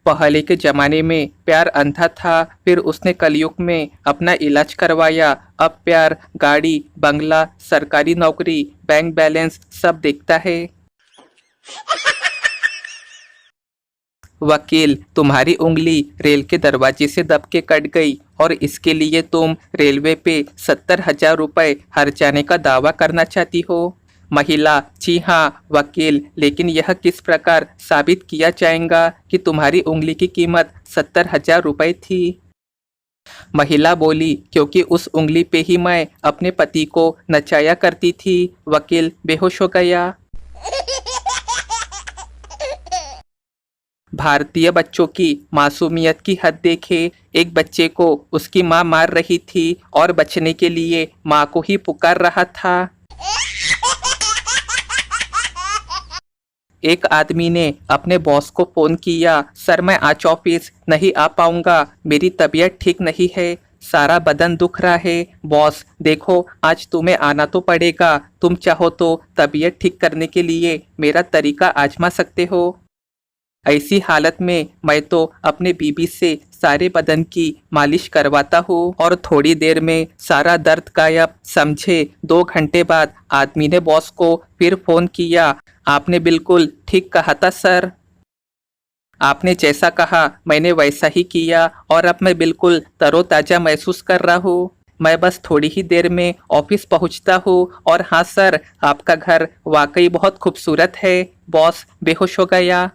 पहले के जमाने में प्यार अंधा था, फिर उसने कलयुग में अपना इलाज करवाया। अब प्यार गाड़ी, बंगला, सरकारी नौकरी, बैंक बैलेंस सब देखता है। वकील, तुम्हारी उंगली रेल के दरवाजे से दब के कट गई और इसके लिए तुम रेलवे पे 70,000 रुपये हर जाने का दावा करना चाहती हो। महिला, जी हाँ वकील, लेकिन यह किस प्रकार साबित किया जाएगा कि तुम्हारी उंगली की कीमत 70,000 रुपये थी। महिला बोली, क्योंकि उस उंगली पे ही मैं अपने पति को नचाया करती थी। वकील बेहोश हो गया। भारतीय बच्चों की मासूमियत की हद देखे। एक बच्चे को उसकी माँ मार रही थी और बचने के लिए माँ को ही पुकार रहा था। एक आदमी ने अपने बॉस को फोन किया, सर मैं आज ऑफिस नहीं आ पाऊंगा, मेरी तबीयत ठीक नहीं है, सारा बदन दुख रहा है। बॉस, देखो आज तुम्हें आना तो पड़ेगा, तुम चाहो तो तबीयत ठीक करने के लिए मेरा तरीका आजमा सकते हो। ऐसी हालत में मैं तो अपने बीबी से सारे बदन की मालिश करवाता हूँ और थोड़ी देर में सारा दर्द गायब। समझे। 2 घंटे बाद आदमी ने बॉस को फिर फोन किया, आपने बिल्कुल ठीक कहा था सर, आपने जैसा कहा मैंने वैसा ही किया और अब मैं बिल्कुल तरोताजा महसूस कर रहा हूँ। मैं बस थोड़ी ही देर में ऑफिस पहुँचता हूँ। और हाँ सर, आपका घर वाकई बहुत खूबसूरत है। बॉस बेहोश हो गया।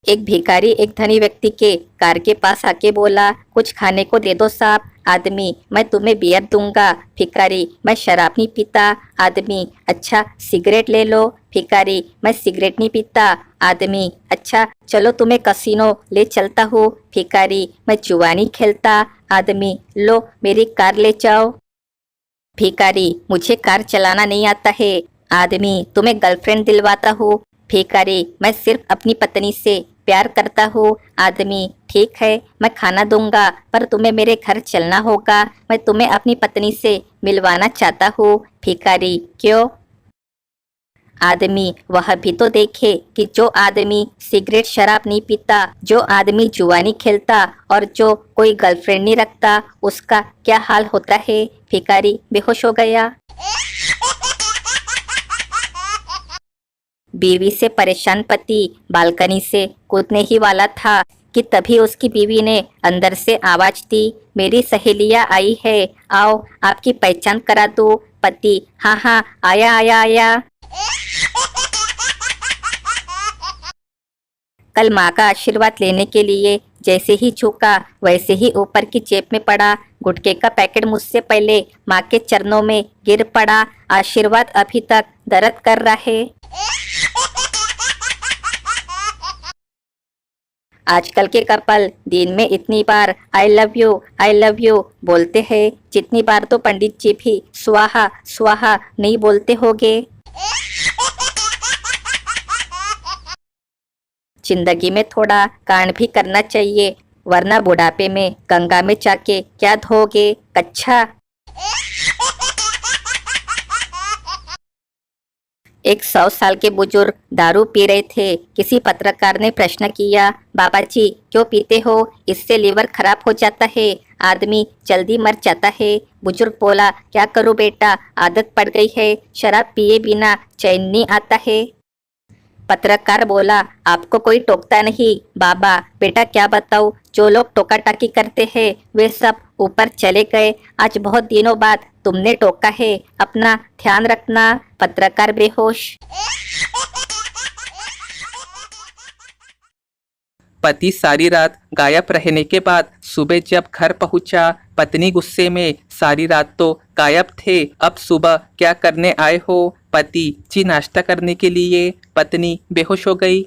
एक भिखारी एक धनी व्यक्ति के कार के पास आके बोला, कुछ खाने को दे दो साहब। आदमी, मैं तुम्हें बियर दूंगा। भिखारी, मैं शराब नहीं पीता। आदमी, अच्छा सिगरेट ले लो। भिखारी, मैं सिगरेट नहीं पीता। आदमी, अच्छा चलो तुम्हें कसिनो ले चलता हूँ। भिखारी, मैं जुआ नहीं खेलता। आदमी, लो मेरी कार ले जाओ। भिखारी, मुझे कार चलाना नहीं आता है। आदमी, तुम्हें गर्लफ्रेंड दिलवाता हूँ। भिखारी, मैं सिर्फ अपनी पत्नी से प्यार करता हूँ। आदमी, ठीक है मैं खाना दूंगा, पर तुम्हें मेरे घर चलना होगा, मैं तुम्हें अपनी पत्नी से मिलवाना चाहता हूँ। भिखारी, क्यों? आदमी, वह भी तो देखे कि जो आदमी सिगरेट शराब नहीं पीता, जो आदमी जुआ नहीं खेलता और जो कोई गर्लफ्रेंड नहीं रखता, उसका क्या हाल होता है। भिखारी बेहोश हो गया। बीवी से परेशान पति बालकनी से कूदने ही वाला था कि तभी उसकी बीवी ने अंदर से आवाज दी, मेरी सहेलियां आई है, आओ आपकी पहचान करा दूं। पति, हाँ हाँ आया आया आया। कल माँ का आशीर्वाद लेने के लिए जैसे ही झुका वैसे ही ऊपर की जेब में पड़ा गुटखे का पैकेट मुझसे पहले माँ के चरणों में गिर पड़ा। आशीर्वाद अभी तक दर्द कर रहा है। आजकल के कपल दिन में इतनी बार आई लव यू बोलते हैं जितनी बार तो पंडित जी भी स्वाहा स्वाहा नहीं बोलते होंगे। जिंदगी में थोड़ा कांड भी करना चाहिए, वरना बुढ़ापे में गंगा में जाके क्या धोगे कच्छा। एक 100 साल के बुजुर्ग दारू पी रहे थे। किसी पत्रकार ने प्रश्न किया, बाबा जी क्यों पीते हो, इससे लीवर खराब हो जाता है, आदमी जल्दी मर जाता है। बुजुर्ग बोला, क्या करूं बेटा, आदत पड़ गई है, शराब पिए बिना चैन नहीं आता है। पत्रकार बोला, आपको कोई टोकता नहीं बाबा, बेटा क्या बताऊं, जो लोग टोका टाकी करते हैं वे सब ऊपर चले गए, आज बहुत दिनों बाद तुमने टोका है, अपना ध्यान रखना। पत्रकार बेहोश। पति सारी रात गायब रहने के बाद सुबह जब घर पहुंचा, पत्नी गुस्से में, सारी रात तो गायब थे, अब सुबह क्या करने आए हो। पति, जी नाश्ता करने के लिए। पत्नी बेहोश हो गई।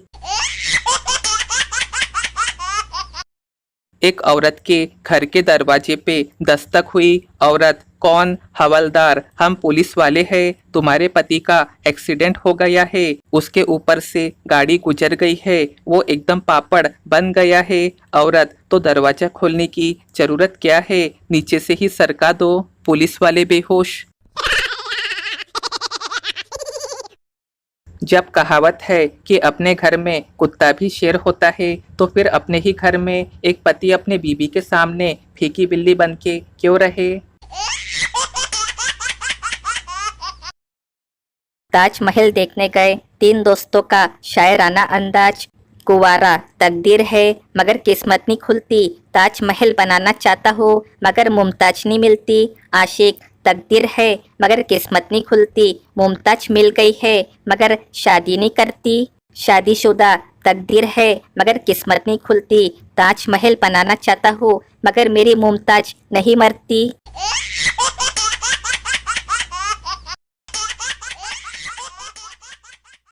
एक औरत के घर के दरवाजे पे दस्तक हुई। औरत, कौन? हवलदार, हम पुलिस वाले हैं, तुम्हारे पति का एक्सीडेंट हो गया है, उसके ऊपर से गाड़ी गुजर गई है, वो एकदम पापड़ बन गया है। औरत, तो दरवाजा खोलने की जरूरत क्या है, नीचे से ही सरका दो। पुलिस वाले बेहोश। जब कहावत है कि अपने घर में कुत्ता भी शेर होता है, तो फिर अपने ही घर में एक पति अपने बीवी के सामने फीकी बिल्ली बन के क्यों रहे। ताजमहल देखने गए 3 दोस्तों का शायराना अंदाज। कुंवारा तकदीर है मगर किस्मत नहीं खुलती, ताजमहल बनाना चाहता हूँ मगर मुमताज नहीं मिलती। आशिक तकदीर है मगर किस्मत नहीं खुलती, मुमताज मिल गई है मगर शादी नहीं करती। शादीशुदा तकदीर है मगर किस्मत नहीं खुलती, ताजमहल बनाना चाहता हूँ मगर मेरी मुमताज नहीं मरती।